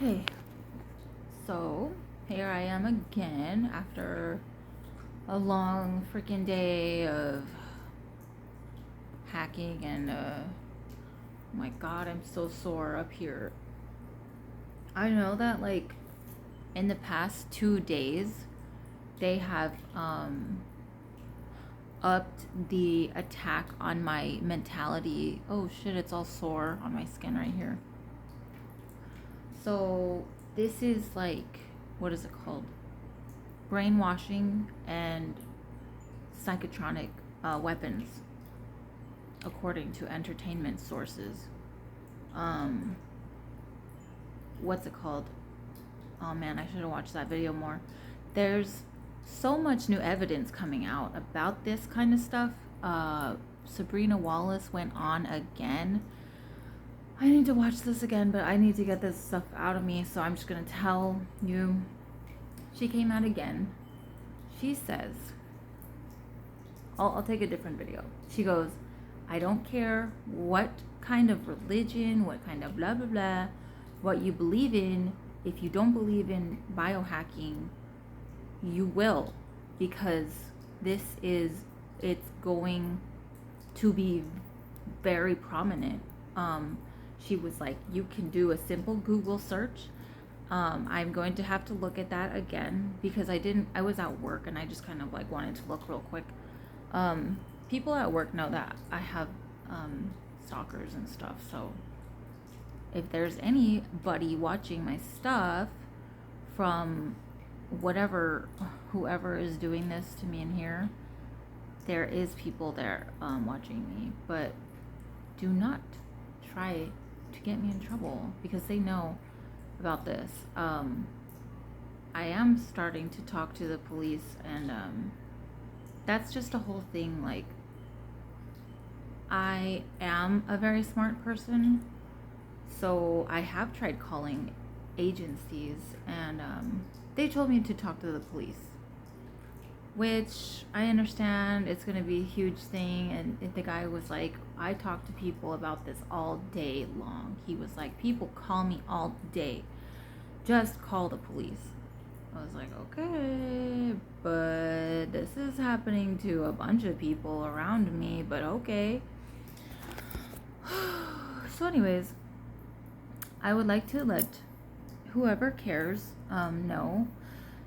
Hey, so here I am again after a long freaking day of hacking and oh my god, I'm so sore up here. I know that like in the past 2 days they have upped the attack on my mentality. Oh shit, it's all sore on my skin right here. So this is like, what is it called? Brainwashing and psychotronic weapons, according to entertainment sources. Um, what's it called? Oh man, I should have watched that video more. There's so much new evidence coming out about this kind of stuff. Sabrina Wallace went on again. I need to watch this again, but I need to get this stuff out of me, so I'm just gonna tell you. She came out again. She says, I'll take a different video. She goes, I don't care what kind of religion, what kind of blah, blah, blah, what you believe in. If you don't believe in biohacking, you will, because it's going to be very prominent. She was like, you can do a simple Google search. I'm going to have to look at that again because I was at work and I just kind of like wanted to look real quick. People at work know that I have stalkers and stuff, so if there's anybody watching my stuff from whoever is doing this to me in here, there is people there watching me, but do not try to get me in trouble because they know about this. I am starting to talk to the police, and that's just a whole thing. Like, I am a very smart person, so I have tried calling agencies, and they told me to talk to the police, which I understand it's going to be a huge thing. And the guy was like, I talk to people about this all day long. He was like, people call me all day. Just call the police. I was like, okay, but this is happening to a bunch of people around me, but okay. So anyways, I would like to let whoever cares know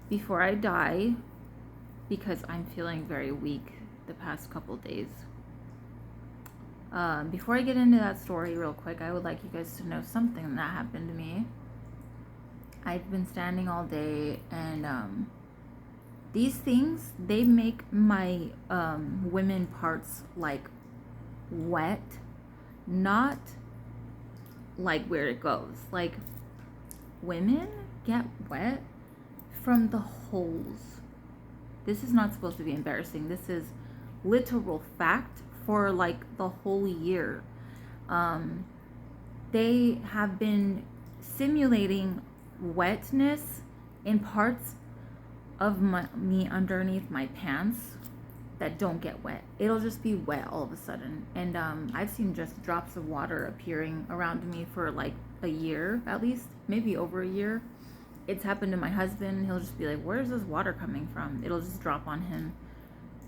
before I die, because I'm feeling very weak the past couple days. Before I get into that story real quick, I would like you guys to know something that happened to me. I've been standing all day, and these things, they make my women parts like wet, not like where it goes. Like, women get wet from the holes. This is not supposed to be embarrassing. This is literal fact for like the whole year. They have been simulating wetness in parts of me underneath my pants that don't get wet. It'll just be wet all of a sudden. And I've seen just drops of water appearing around me for like a year at least, maybe over a year. It's happened to my husband. He'll just be like, where's this water coming from? It'll just drop on him,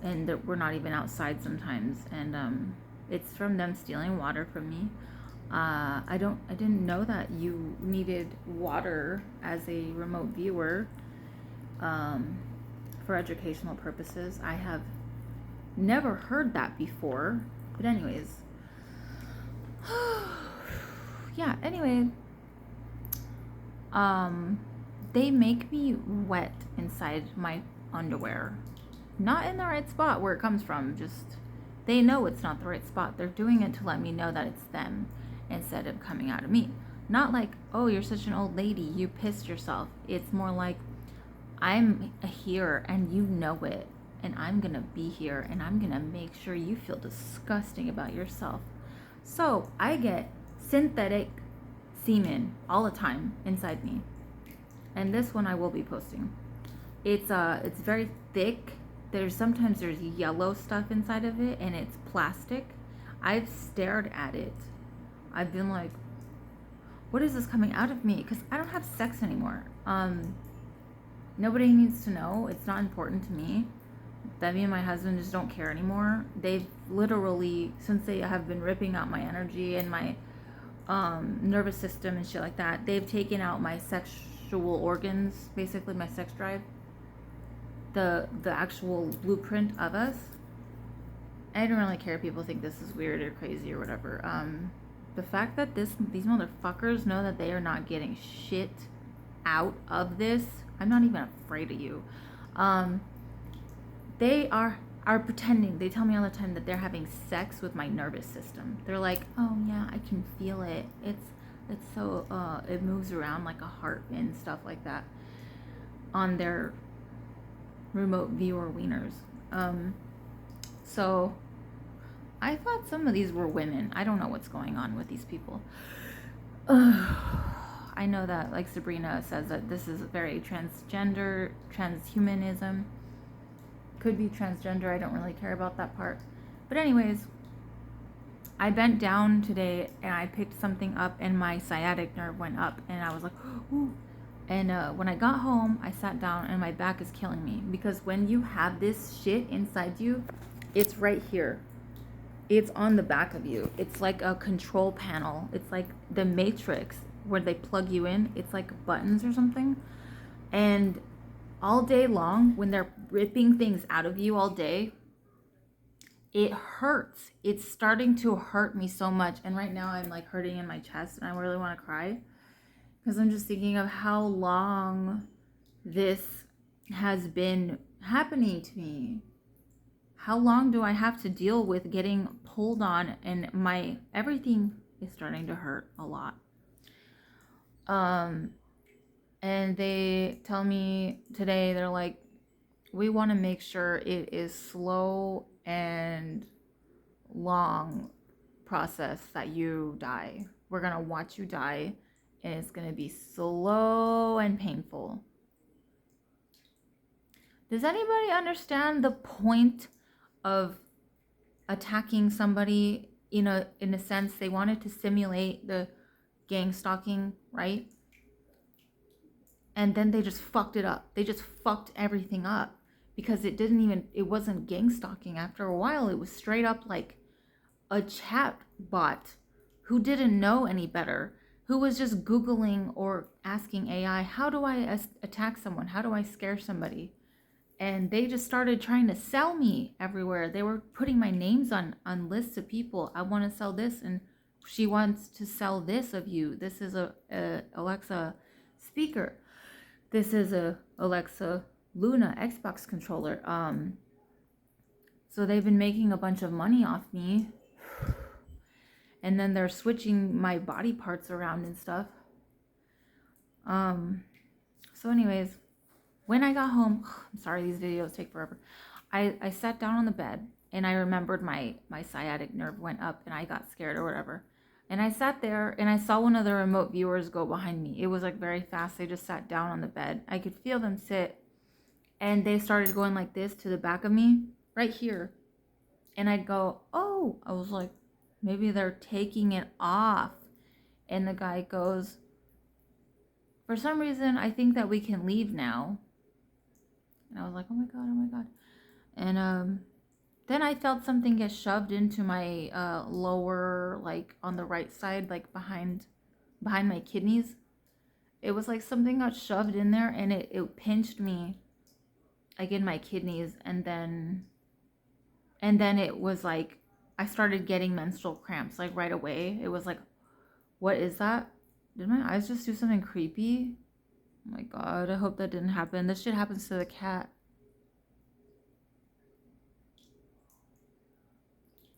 and we're not even outside sometimes, and it's from them stealing water from me. I didn't know that you needed water as a remote viewer for educational purposes. I have never heard that before, but anyways. Yeah, anyway, they make me wet inside my underwear. Not in the right spot where it comes from, just they know it's not the right spot. They're doing it to let me know that it's them instead of coming out of me. Not like, oh, you're such an old lady, you pissed yourself. It's more like, I'm here and you know it, and I'm gonna be here and I'm gonna make sure you feel disgusting about yourself. So I get synthetic semen all the time inside me, and this one I will be posting. It's very thick. Sometimes there's yellow stuff inside of it, and it's plastic. I've stared at it. I've been like, what is this coming out of me? Because I don't have sex anymore. Nobody needs to know. It's not important to me that me and my husband just don't care anymore. They've literally, since they have been ripping out my energy and my nervous system and shit like that, they've taken out my sexual organs, basically my sex drive, the actual blueprint of us. I don't really care if people think this is weird or crazy or whatever. The fact that these motherfuckers know that they are not getting shit out of this, I'm not even afraid of you. They are pretending. They tell me all the time that they're having sex with my nervous system. They're like, oh yeah, I can feel it. It's so it moves around like a heart and stuff like that on their remote viewer wieners. So I thought some of these were women. I don't know what's going on with these people. I know that, like Sabrina says, that this is very transgender, transhumanism. Could be transgender. I don't really care about that part. But anyways, I bent down today and I picked something up and my sciatic nerve went up and I was like, ooh. And when I got home, I sat down and my back is killing me because when you have this shit inside you, it's right here. It's on the back of you. It's like a control panel. It's like the Matrix where they plug you in. It's like buttons or something. And all day long, when they're ripping things out of you all day, it hurts. It's starting to hurt me so much. And right now I'm like hurting in my chest and I really want to cry because I'm just thinking of how long this has been happening to me. How long do I have to deal with getting pulled on and my everything is starting to hurt a lot. And they tell me today, they're like, we want to make sure it is slow and long process that you die. We're going to watch you die and it's going to be slow and painful. Does anybody understand the point of attacking somebody? In a sense, they wanted to simulate the gang stalking, right? And then they just fucked it up. They just fucked everything up because it wasn't gang stalking. After a while, it was straight up like a chat bot who didn't know any better, who was just Googling or asking AI, how do I attack someone? How do I scare somebody? And they just started trying to sell me everywhere. They were putting my names on lists of people. I want to sell this, and she wants to sell this of you. This is a Alexa speaker. This is a Alexa Luna Xbox controller. So they've been making a bunch of money off me. And then they're switching my body parts around and stuff. So anyways, when I got home, I'm sorry, these videos take forever. I sat down on the bed and I remembered my sciatic nerve went up and I got scared or whatever. And I sat there and I saw one of the remote viewers go behind me. It was like very fast. They just sat down on the bed. I could feel them sit and they started going like this to the back of me, right here. And I'd go, oh, I was like, maybe they're taking it off. And the guy goes, for some reason, I think that we can leave now. And I was like, oh my God. And then I felt something get shoved into my lower, like on the right side, like behind my kidneys. It was like something got shoved in there and it pinched me like in my kidneys. And then it was like, I started getting menstrual cramps like right away. It was like, what is that? Did my eyes just do something creepy? Oh my God, I hope that didn't happen. This shit happens to the cat.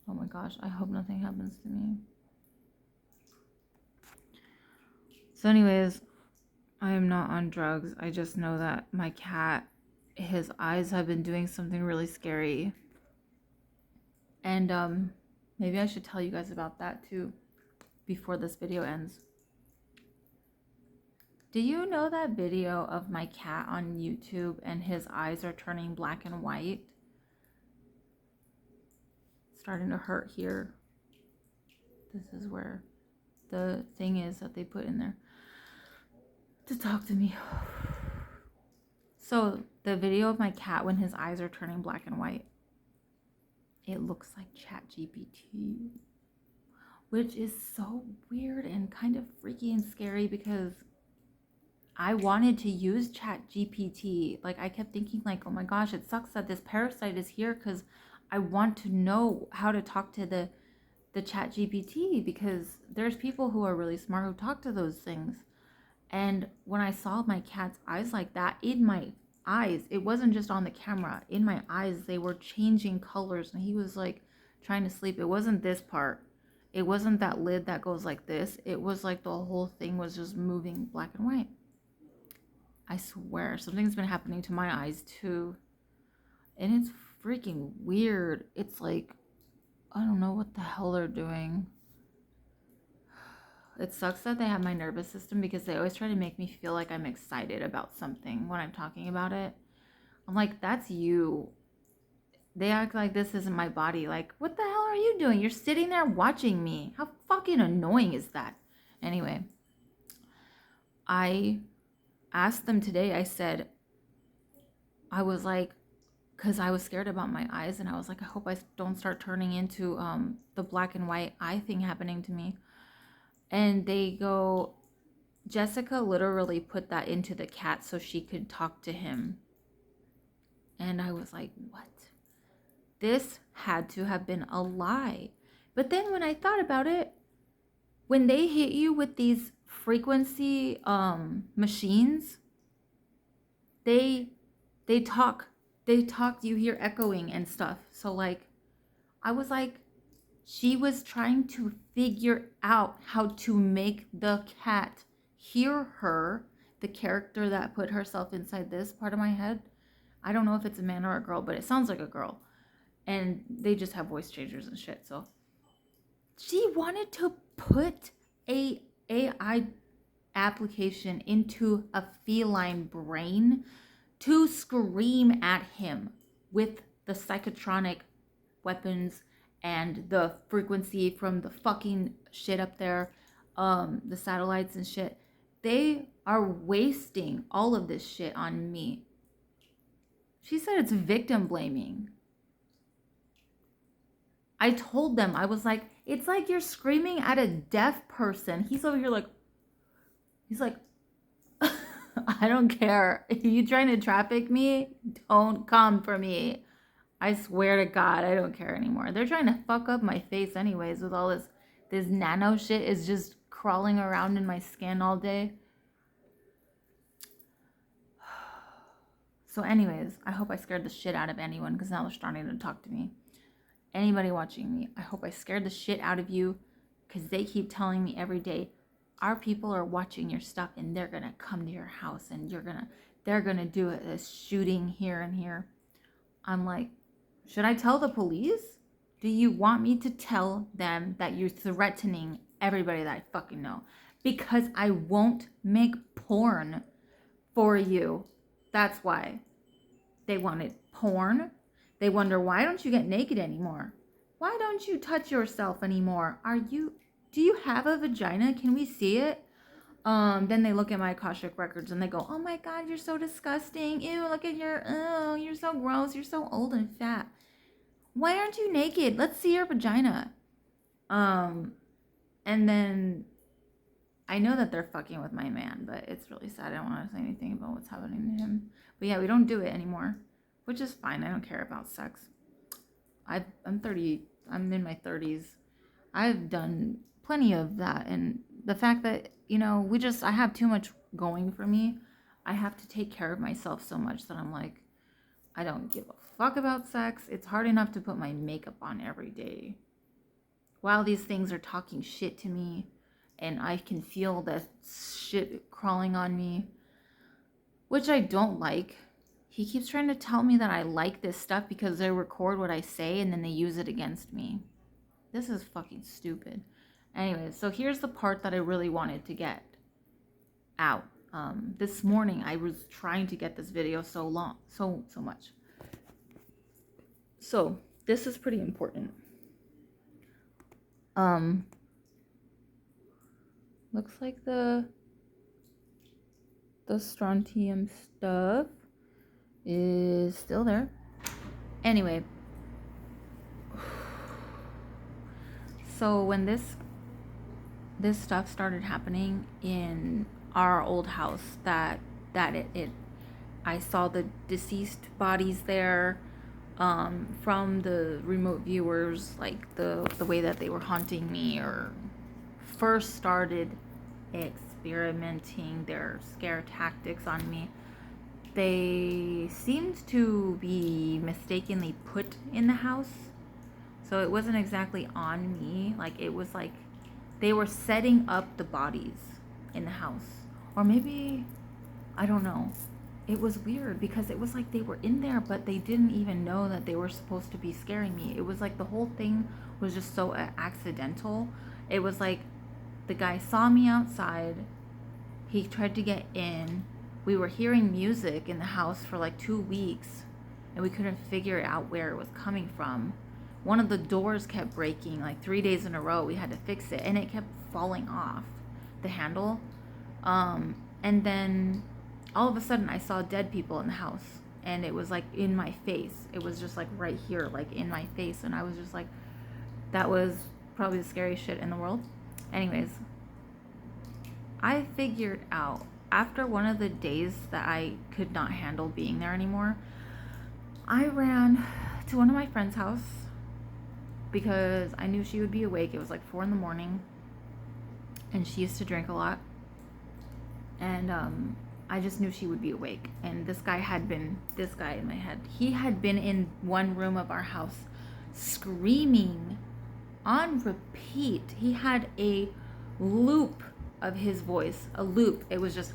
Oh my gosh, I hope nothing happens to me. So anyways, I am not on drugs. I just know that my cat, his eyes have been doing something really scary. And maybe I should tell you guys about that too before this video ends. Do you know that video of my cat on YouTube and his eyes are turning black and white? It's starting to hurt here. This is where the thing is that they put in there to talk to me. So the video of my cat when his eyes are turning black and white, it looks like ChatGPT, which is so weird and kind of freaky and scary because I wanted to use ChatGPT. Like, I kept thinking, like, oh my gosh, it sucks that this parasite is here because I want to know how to talk to the ChatGPT, because there's people who are really smart who talk to those things. And when I saw my cat's eyes like that, in my eyes, it wasn't just on the camera, in my eyes, they were changing colors, and he was like trying to sleep. It wasn't this part. It wasn't that lid that goes like this. It was like the whole thing was just moving black and white. I swear, something's been happening to my eyes too. And it's freaking weird. It's like, I don't know what the hell they're doing. It sucks that they have my nervous system because they always try to make me feel like I'm excited about something when I'm talking about it. I'm like, that's you. They act like this isn't my body. Like, what the hell are you doing? You're sitting there watching me. How fucking annoying is that? Anyway, I asked them today, I said, I was like, because I was scared about my eyes, and I was like, I hope I don't start turning into the black and white eye thing happening to me. And they go, Jessica literally put that into the cat so she could talk to him. And I was like, what? This had to have been a lie. But then when I thought about it, when they hit you with these frequency machines, they talk, you hear echoing and stuff. So like, I was like, she was trying to figure out how to make the cat hear her, the character that put herself inside this part of my head. I don't know if it's a man or a girl, but it sounds like a girl. And they just have voice changers and shit. So she wanted to put a AI application into a feline brain to scream at him with the psychotronic weapons and the frequency from the fucking shit up there, the satellites and shit. They are wasting all of this shit on me. She said it's victim blaming. I told them, I was like, it's like you're screaming at a deaf person. He's over here like, he's like, I don't care. If you trying to traffic me, don't come for me. I swear to God, I don't care anymore. They're trying to fuck up my face anyways with all this nano shit is just crawling around in my skin all day. So anyways, I hope I scared the shit out of anyone because now they're starting to talk to me. Anybody watching me, I hope I scared the shit out of you because they keep telling me every day, our people are watching your stuff and they're gonna come to your house and they're gonna do a shooting here and here. I'm like, should I tell the police? Do you want me to tell them that you're threatening everybody that I fucking know? Because I won't make porn for you. That's why. They wanted porn. They wonder, why don't you get naked anymore? Why don't you touch yourself anymore? Do you have a vagina? Can we see it? Then they look at my Akashic records and they go, oh my God, you're so disgusting. Ew, look at you're so gross. You're so old and fat. Why aren't you naked? Let's see your vagina. And then I know that they're fucking with my man, but it's really sad. I don't want to say anything about what's happening to him. But yeah, we don't do it anymore, which is fine. I don't care about sex. I'm 30. I'm in my 30s. I've done plenty of that. And the fact that, I have too much going for me. I have to take care of myself so much that I'm like, I don't give a fuck about sex. It's hard enough to put my makeup on every day while these things are talking shit to me, and I can feel the shit crawling on me, which I don't like. He keeps trying to tell me that I like this stuff because they record what I say and then they use it against me. This is fucking stupid. Anyway, so here's the part that I really wanted to get out. This morning I was trying to get this video so much. So this is pretty important. Looks like the strontium stuff is still there. Anyway, so when this stuff started happening in our old house, that it I saw the deceased bodies there, from the remote viewers, like the way that they were haunting me, or first started experimenting their scare tactics on me. They seemed to be mistakenly put in the house, so it wasn't exactly on me. Like, it was like they were setting up the bodies in the house, or maybe, I don't know. It was weird because it was like they were in there, but they didn't even know that they were supposed to be scaring me. It was like the whole thing was just so accidental. It was like the guy saw me outside. He tried to get in. We were hearing music in the house for like 2 weeks, and we couldn't figure out where it was coming from. One of the doors kept breaking, like 3 days in a row. We had to fix it, and it kept falling off the handle. And then all of a sudden I saw dead people in the house, and it was like in my face. It was just like right here, like in my face. And I was just like, that was probably the scariest shit in the world. Anyways, I figured out after one of the days that I could not handle being there anymore, I ran to one of my friend's house because I knew she would be awake. It was like 4 a.m, and she used to drink a lot. And I just knew she would be awake. And this guy in my head, he had been in one room of our house screaming on repeat. He had a loop of his voice, a loop. It was just,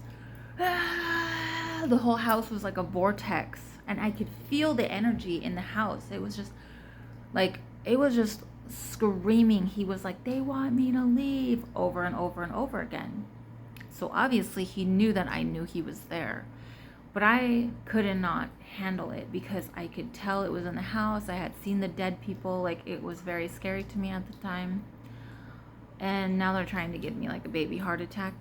the whole house was like a vortex, and I could feel the energy in the house. It was just screaming. He was like, they want me to leave, over and over and over again. So obviously he knew that I knew he was there, but I could not handle it because I could tell it was in the house. I had seen the dead people. Like, it was very scary to me at the time. And now they're trying to give me like a baby heart attack.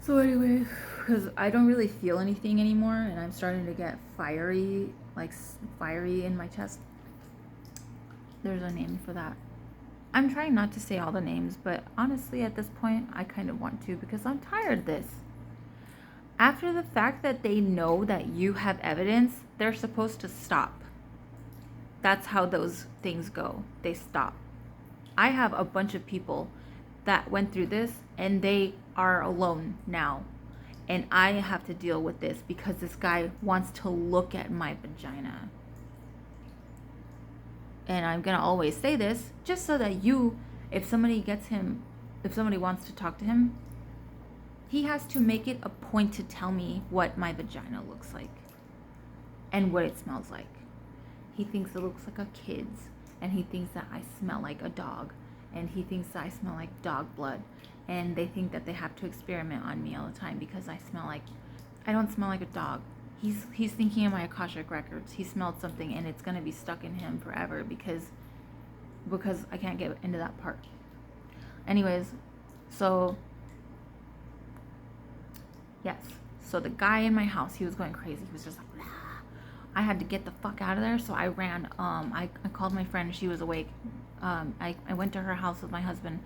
So anyway, because I don't really feel anything anymore, and I'm starting to get fiery in my chest. There's a name for that. I'm trying not to say all the names, but honestly at this point I kind of want to, because I'm tired of this. After the fact that they know that you have evidence, they're supposed to stop. That's how those things go. They stop. I have a bunch of people that went through this, and they are alone now. And I have to deal with this because this guy wants to look at my vagina. And I'm going to always say this just so that if somebody wants to talk to him, he has to make it a point to tell me what my vagina looks like and what it smells like. He thinks it looks like a kid's, and he thinks that I smell like a dog, and he thinks that I smell like dog blood, and they think that they have to experiment on me all the time because I don't smell like a dog. He's thinking of my Akashic records. He smelled something, and it's going to be stuck in him forever because I can't get into that part. Anyways, so yes. So the guy in my house, he was going crazy. He was just like, blah. I had to get the fuck out of there, so I ran. I called my friend. She was awake. I went to her house with my husband,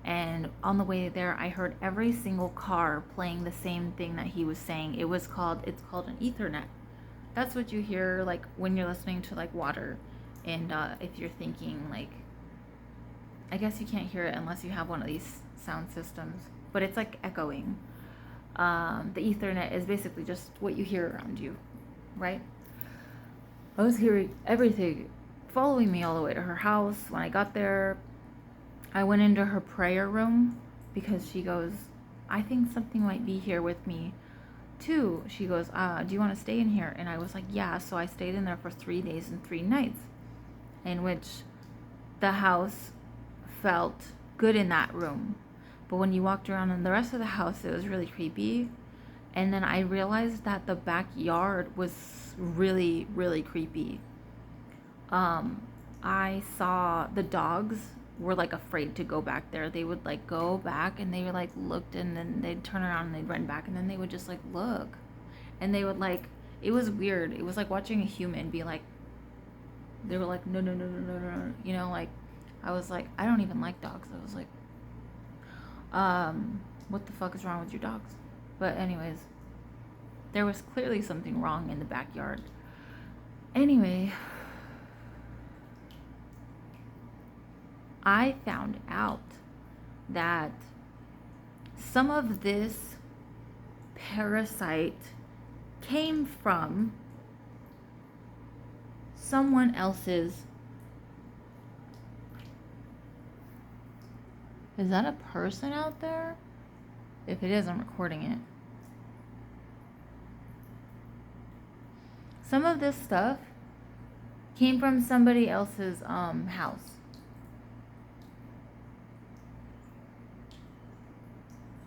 and on the way there I heard every single car playing the same thing that he was saying. It's called an Ethernet. That's what you hear like when you're listening to like water, and if you're thinking like, I guess you can't hear it unless you have one of these sound systems, but it's like echoing. The Ethernet is basically just what you hear around you, right? I was hearing everything following me all the way to her house. When I got there, I went into her prayer room because she goes, I think something might be here with me too. She goes, do you want to stay in here? And I was like, yeah. So I stayed in there for 3 days and 3 nights, in which the house felt good in that room. But when you walked around in the rest of the house, it was really creepy. And then I realized that the backyard was really, really creepy. I saw the dogs were like afraid to go back there. They would like go back and they were like looked, and then they'd turn around and they'd run back, and then they would just like look, and they would like, it was weird. It was like watching a human be like, they were like, no, no, no, no, no, no, no. You know, like, I was like, I don't even like dogs. I was like, what the fuck is wrong with your dogs? But anyways, there was clearly something wrong in the backyard. Anyway, I found out that some of this parasite came from someone else's. Is that a person out there? If it is, I'm recording it. Some of this stuff came from somebody else's house.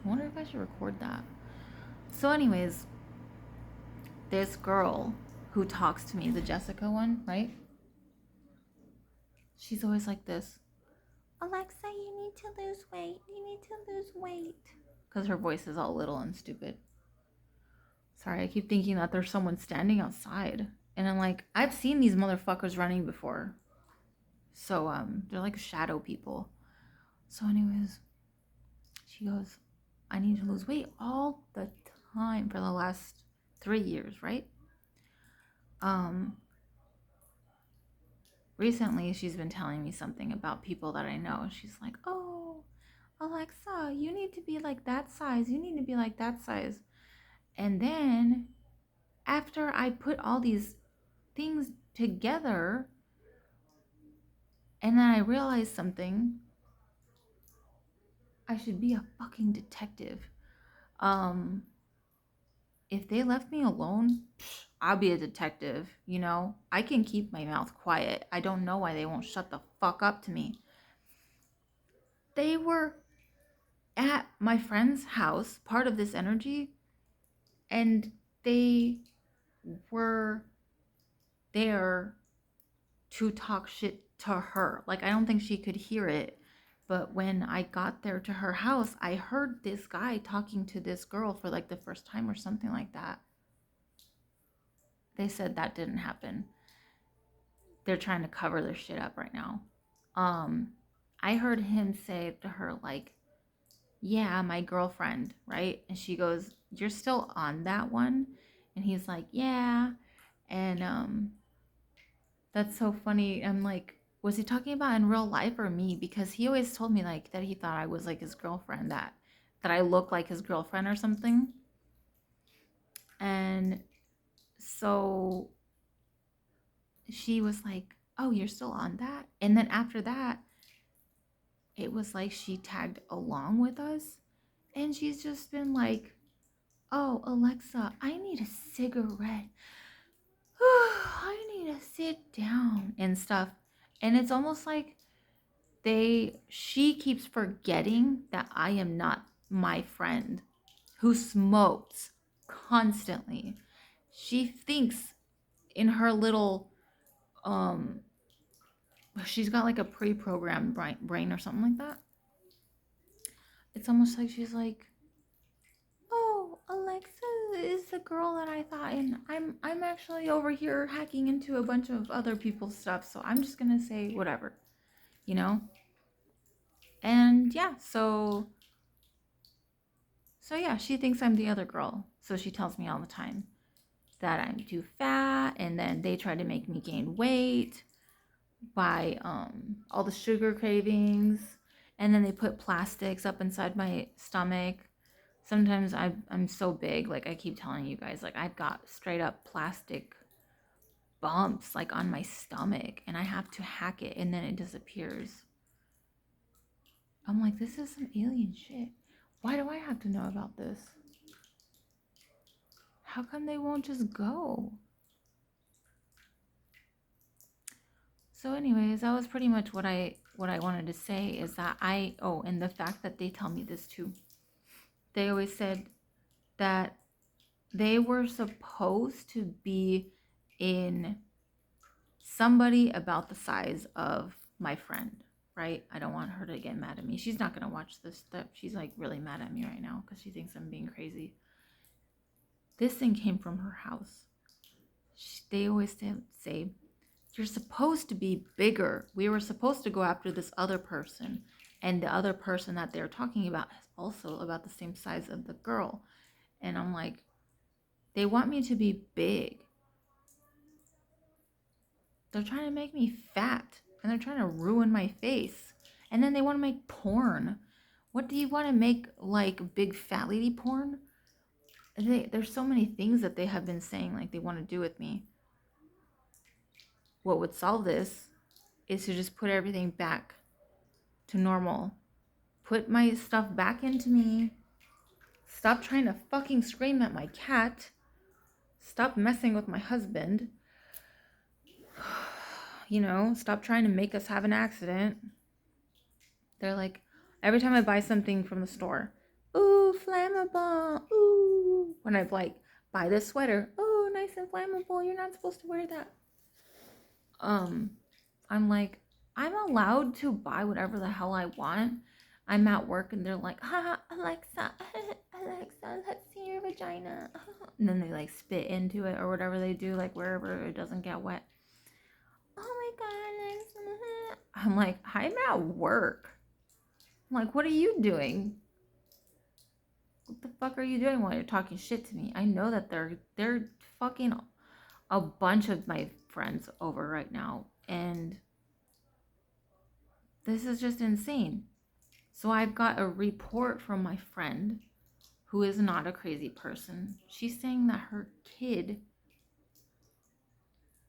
I wonder if I should record that. So anyways, this girl who talks to me, the Jessica one, right? She's always like this. Alexa, you need to lose weight. You need to lose weight. Because her voice is all little and stupid. Sorry, I keep thinking that there's someone standing outside. And I'm like, I've seen these motherfuckers running before. So, they're like shadow people. So anyways, she goes, I need to lose weight all the time for the last 3 years, right? Recently she's been telling me something about people that I know. She's like, oh, Alexa, you need to be like that size. You need to be like that size. And then after I put all these things together, and then I realized something, I should be a fucking detective. If they left me alone, I'll be a detective, you know? I can keep my mouth quiet. I don't know why they won't shut the fuck up to me. They were at my friend's house, part of this energy, and they were there to talk shit to her. Like, I don't think she could hear it, but when I got there to her house, I heard this guy talking to this girl for like the first time or something like that. They said that didn't happen. They're trying to cover their shit up right now. I heard him say to her, like, yeah, my girlfriend, right? And she goes, you're still on that one? And he's like, yeah. And that's so funny. I'm like, was he talking about in real life or me? Because he always told me like that he thought I was like his girlfriend, that I look like his girlfriend or something. And so she was like, oh, you're still on that? And then after that, it was like she tagged along with us, and she's just been like, oh, Alexa, I need a cigarette. I need to sit down and stuff. And it's almost like she keeps forgetting that I am not my friend who smokes constantly. She thinks in her little, she's got like a pre-programmed brain or something like that. It's almost like she's like, oh, Alexa is the girl that I thought, and I'm actually over here hacking into a bunch of other people's stuff, so I'm just gonna say whatever, you know? And yeah, so yeah, she thinks I'm the other girl. So she tells me all the time that I'm too fat, and then they try to make me gain weight by all the sugar cravings, and then they put plastics up inside my stomach. Sometimes I'm so big, like I keep telling you guys, like I've got straight up plastic bumps like on my stomach, and I have to hack it and then it disappears. I'm like, this is some alien shit. Why do I have to know about this? How come they won't just go? So anyways, that was pretty much what I wanted to say, is that and the fact that they tell me this too. They always said that they were supposed to be in somebody about the size of my friend, right? I don't want her to get mad at me. She's not gonna watch this stuff. She's like really mad at me right now because she thinks I'm being crazy. This thing came from her house. They always say, you're supposed to be bigger. We were supposed to go after this other person. And the other person that they're talking about is also about the same size of the girl. And I'm like, they want me to be big. They're trying to make me fat. And they're trying to ruin my face. And then they want to make porn. What do you want to make, like big fat lady porn? There's so many things that they have been saying like they want to do with me. What would solve this is to just put everything back to normal. Put my stuff back into me. Stop trying to fucking scream at my cat. Stop messing with my husband. You know, stop trying to make us have an accident. They're like, every time I buy something from the store, ooh, flammable, ooh. When I like buy this sweater, oh, nice and flammable, you're not supposed to wear that. I'm like, I'm allowed to buy whatever the hell I want. I'm at work and they're like, ha, Alexa, Alexa, let's see your vagina. And then they like spit into it or whatever they do, like wherever it doesn't get wet. Oh my God, Alexa. I'm like, I'm at work. I'm like, what are you doing? What the fuck are you doing while you're talking shit to me? I know that they're fucking a bunch of my friends over right now. And this is just insane. So I've got a report from my friend who is not a crazy person. She's saying that her kid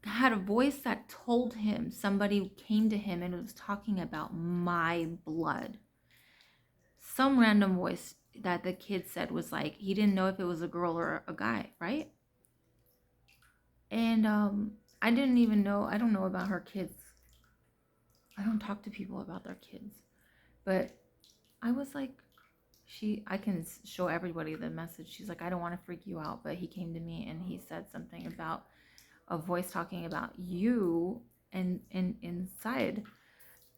had a voice that told him, somebody came to him and was talking about my blood. Some random voice that the kid said was like, he didn't know if it was a girl or a guy, right? And I didn't even know, I don't know about her kids. I don't talk to people about their kids. But I was like, I can show everybody the message. She's like, I don't want to freak you out, but he came to me and he said something about a voice talking about you and inside.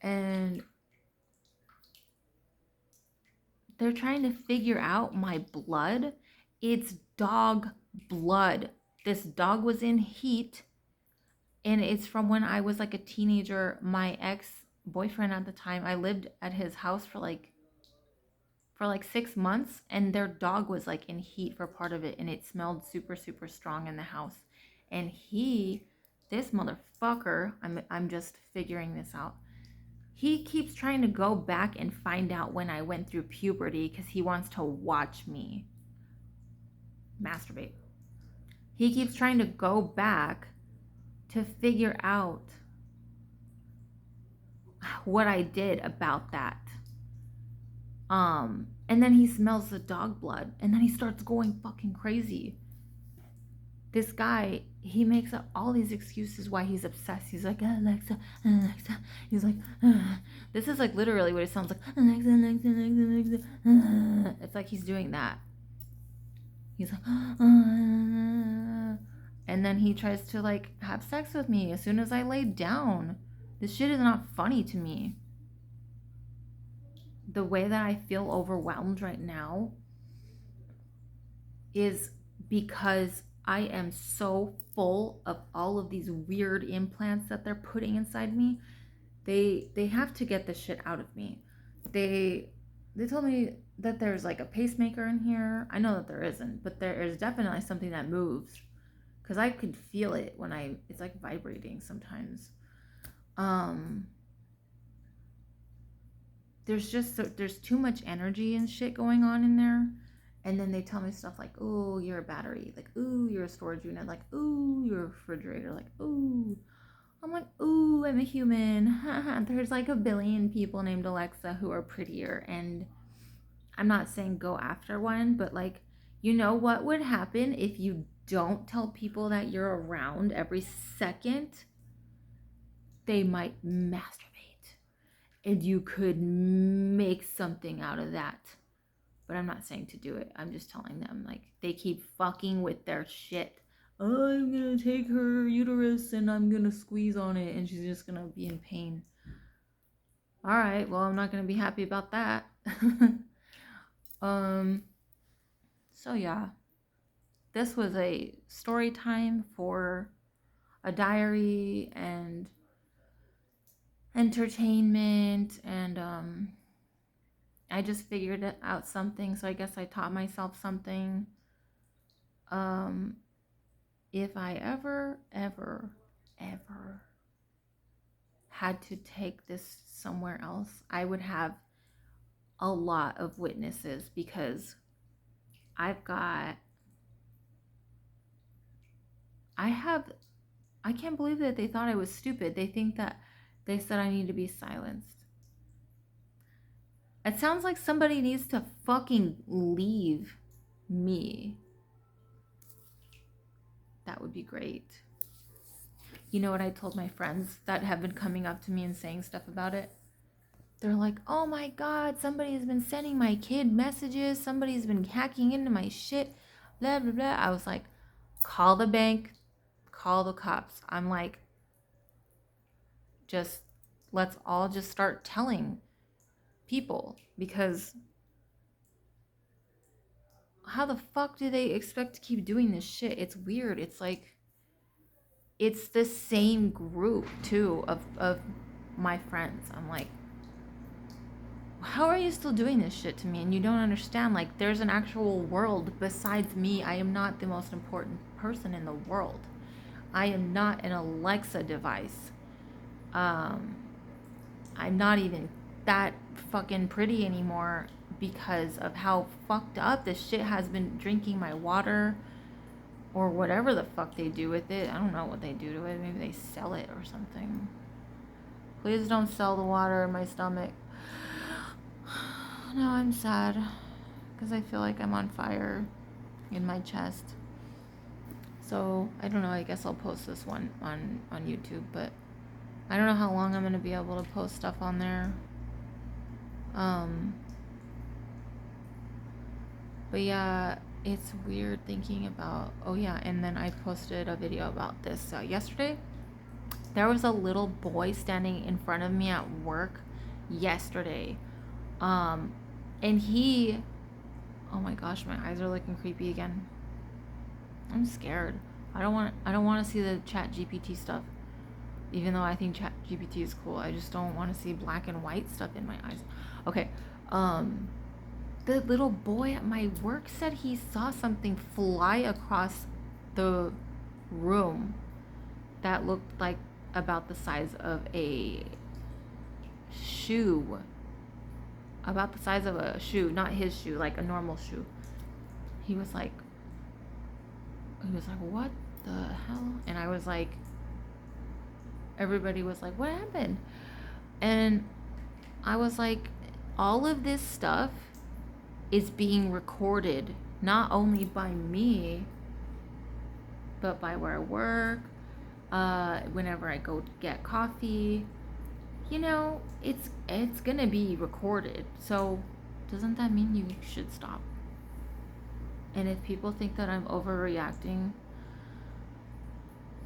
And they're trying to figure out my blood. It's dog blood. This dog was in heat, and it's from when I was like a teenager. My ex-boyfriend at the time, I lived at his house for like 6 months, and their dog was like in heat for part of it, and it smelled super, super strong in the house. And this motherfucker, I'm just figuring this out. He keeps trying to go back and find out when I went through puberty because he wants to watch me masturbate. He keeps trying to go back to figure out what I did about that. And then he smells the dog blood, and then he starts going fucking crazy. This guy, he makes up all these excuses why he's obsessed. He's like, Alexa, Alexa. He's like, this is like literally what it sounds like. Alexa, Alexa, Alexa, Alexa. It's like he's doing that. He's like, and then he tries to like have sex with me as soon as I lay down. This shit is not funny to me. The way that I feel overwhelmed right now is because I am so full of all of these weird implants that they're putting inside me. They have to get this shit out of me. They told me that there's like a pacemaker in here. I know that there isn't, but there is definitely something that moves, because I could feel it when it's like vibrating sometimes. There's too much energy and shit going on in there. And then they tell me stuff like, oh, you're a battery. Like, ooh, you're a storage unit. Like, ooh, you're a refrigerator. Like, ooh. I'm like, ooh, I'm a human. There's like a billion people named Alexa who are prettier. And I'm not saying go after one, but like, you know what would happen if you don't tell people that you're around every second? They might masturbate. And you could make something out of that. But I'm not saying to do it. I'm just telling them, like, they keep fucking with their shit. Oh, I'm gonna take her uterus and I'm gonna squeeze on it and she's just gonna be in pain. All right, well, I'm not going to be happy about that. um, so yeah, this was a story time for a diary and entertainment, and I just figured out something, so I guess I taught myself something. Um, if I ever had to take this somewhere else, I would have a lot of witnesses because I've got, I have, I can't believe that they thought I was stupid. They think that they said I need to be silenced. It sounds like somebody needs to fucking leave me. That would be great. You know what I told my friends that have been coming up to me and saying stuff about it? They're like, oh my God, somebody's been sending my kid messages. Somebody's been hacking into my shit. Blah, blah, blah. I was like, call the bank, call the cops. I'm like, just let's all just start telling people, because how the fuck do they expect to keep doing this shit? It's weird. It's like, it's the same group too of my friends. I'm like, how are you still doing this shit to me? And you don't understand, like, there's an actual world besides me. I am not the most important person in the world. I am not an Alexa device. I'm not even that fucking pretty anymore because of how fucked up this shit has been drinking my water or whatever the fuck they do with it. I don't know what they do to it. Maybe they sell it or something. Please don't sell the water in my stomach. Now I'm sad because I feel like I'm on fire in my chest. So I don't know, I guess I'll post this one on YouTube, but I don't know how long I'm gonna be able to post stuff on there. But yeah, it's weird thinking about, oh yeah, and then I posted a video about this yesterday. There was a little boy standing in front of me at work yesterday. And he, oh my gosh, my eyes are looking creepy again. I'm scared. I don't want to see the Chat GPT stuff. Even though I think Chat GPT is cool, I just don't want to see black and white stuff in my eyes. Okay. The little boy at my work said he saw something fly across the room that looked like about the size of a shoe. About the size of a shoe, not his shoe, like a normal shoe. He was like, what the hell? And I was like, everybody was like, what happened? And I was like, all of this stuff is being recorded, not only by me, but by where I work, whenever I go get coffee. You know, it's gonna be recorded. So doesn't that mean you should stop? And if people think that I'm overreacting,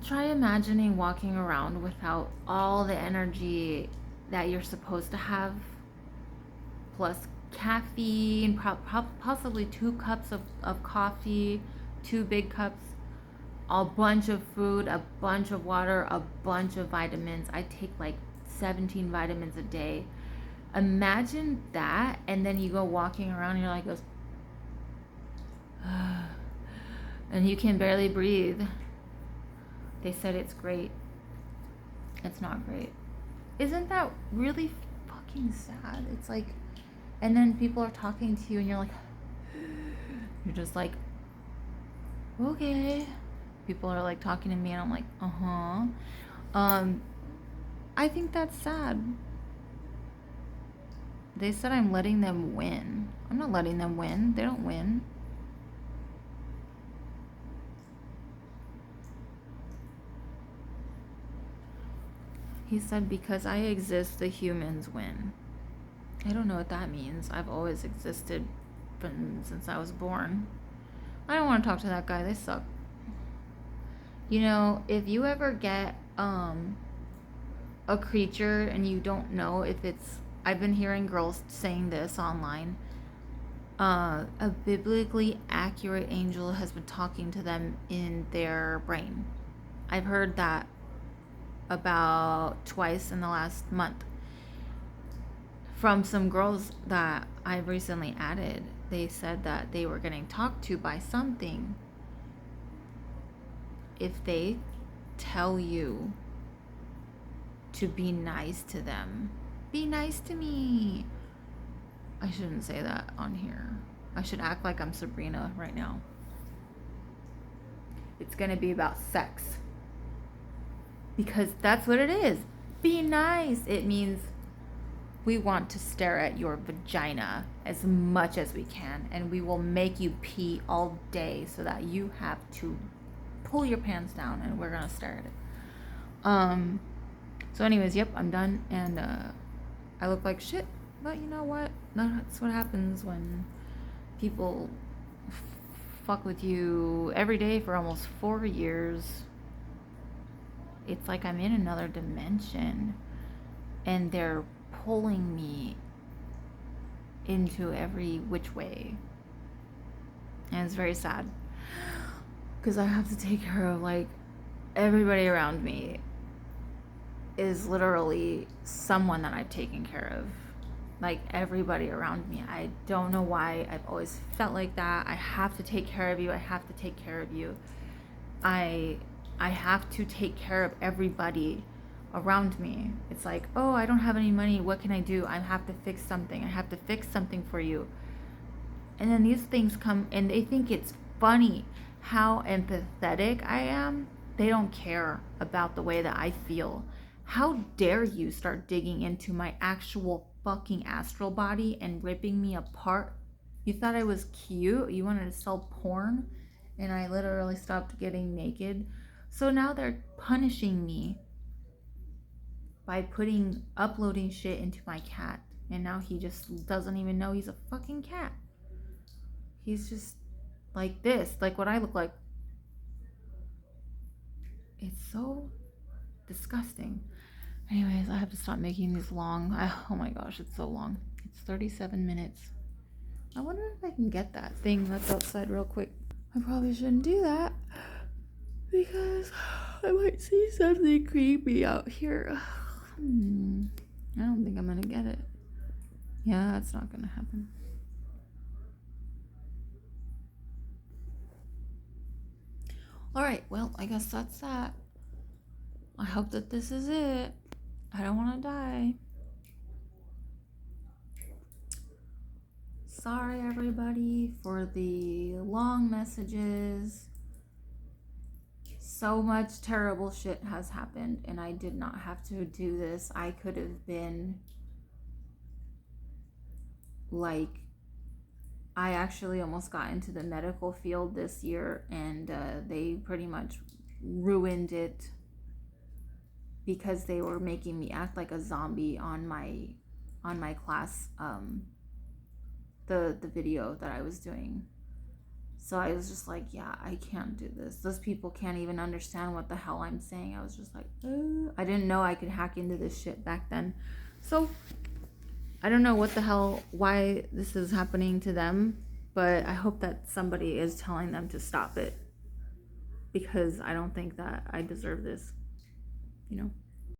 try imagining walking around without all the energy that you're supposed to have, plus caffeine, possibly 2 cups of coffee, 2 big cups, a bunch of food, a bunch of water, a bunch of vitamins. I take like 17 vitamins a day. Imagine that, and then you go walking around and you're like this, and you can barely breathe. They said it's great. It's not great. Isn't that really fucking sad? It's like, and then people are talking to you and you're like, you're just like, okay. People are like talking to me and I'm like, I think that's sad. They said I'm letting them win. I'm not letting them win. They don't win. He said, because I exist, the humans win. I don't know what that means. I've always existed since I was born. I don't want to talk to that guy. They suck. You know, if you ever get a creature and you don't know if it's I've been hearing girls saying this online. A biblically accurate angel has been talking to them in their brain. I've heard that about twice in the last month from some girls that I've recently added. They said that they were getting talked to by something. If they tell you to be nice to them, be nice to me. I shouldn't say that on here. I should act like I'm Sabrina right now. It's gonna be about sex. Because that's what it is. Be nice. It means we want to stare at your vagina as much as we can, and we will make you pee all day so that you have to pull your pants down, and we're gonna stare at it. So anyways, yep, I'm done, and I look like shit, but you know what? That's what happens when people fuck with you every day for almost 4 years. It's like I'm in another dimension, and they're pulling me into every which way, and it's very sad because I have to take care of, like, everybody around me is literally someone that I've taken care of. Like, everybody around me, I don't know why I've always felt like that. I have to take care of you. I have to take care of you. I have to take care of everybody around me. It's like, oh, I don't have any money. What can I do? I have to fix something. I have to fix something for you. And then these things come, and they think it's funny how empathetic I am. They don't care about the way that I feel. How dare you start digging into my actual fucking astral body and ripping me apart? You thought I was cute? You wanted to sell porn? And I literally stopped getting naked. So now they're punishing me by uploading shit into my cat. And now he just doesn't even know he's a fucking cat. He's just like this, like what I look like. It's so disgusting. Anyways, I have to stop making these long. Oh my gosh, it's so long. It's 37 minutes. I wonder if I can get that thing that's outside real quick. I probably shouldn't do that because I might see something creepy out here. I don't think I'm gonna get it. Yeah, that's not gonna happen. Alright, well, I guess that's that. I hope that this is it. I don't want to die. Sorry, everybody, for the long messages. So much terrible shit has happened, and I did not have to do this. I could have been like, I actually almost got into the medical field this year, and they pretty much ruined it because they were making me act like a zombie on my class, the video that I was doing. So I was just like, yeah, I can't do this. Those people can't even understand what the hell I'm saying. I was just like, I didn't know I could hack into this shit back then. So I don't know what the hell, why this is happening to them, but I hope that somebody is telling them to stop it, because I don't think that I deserve this, you know.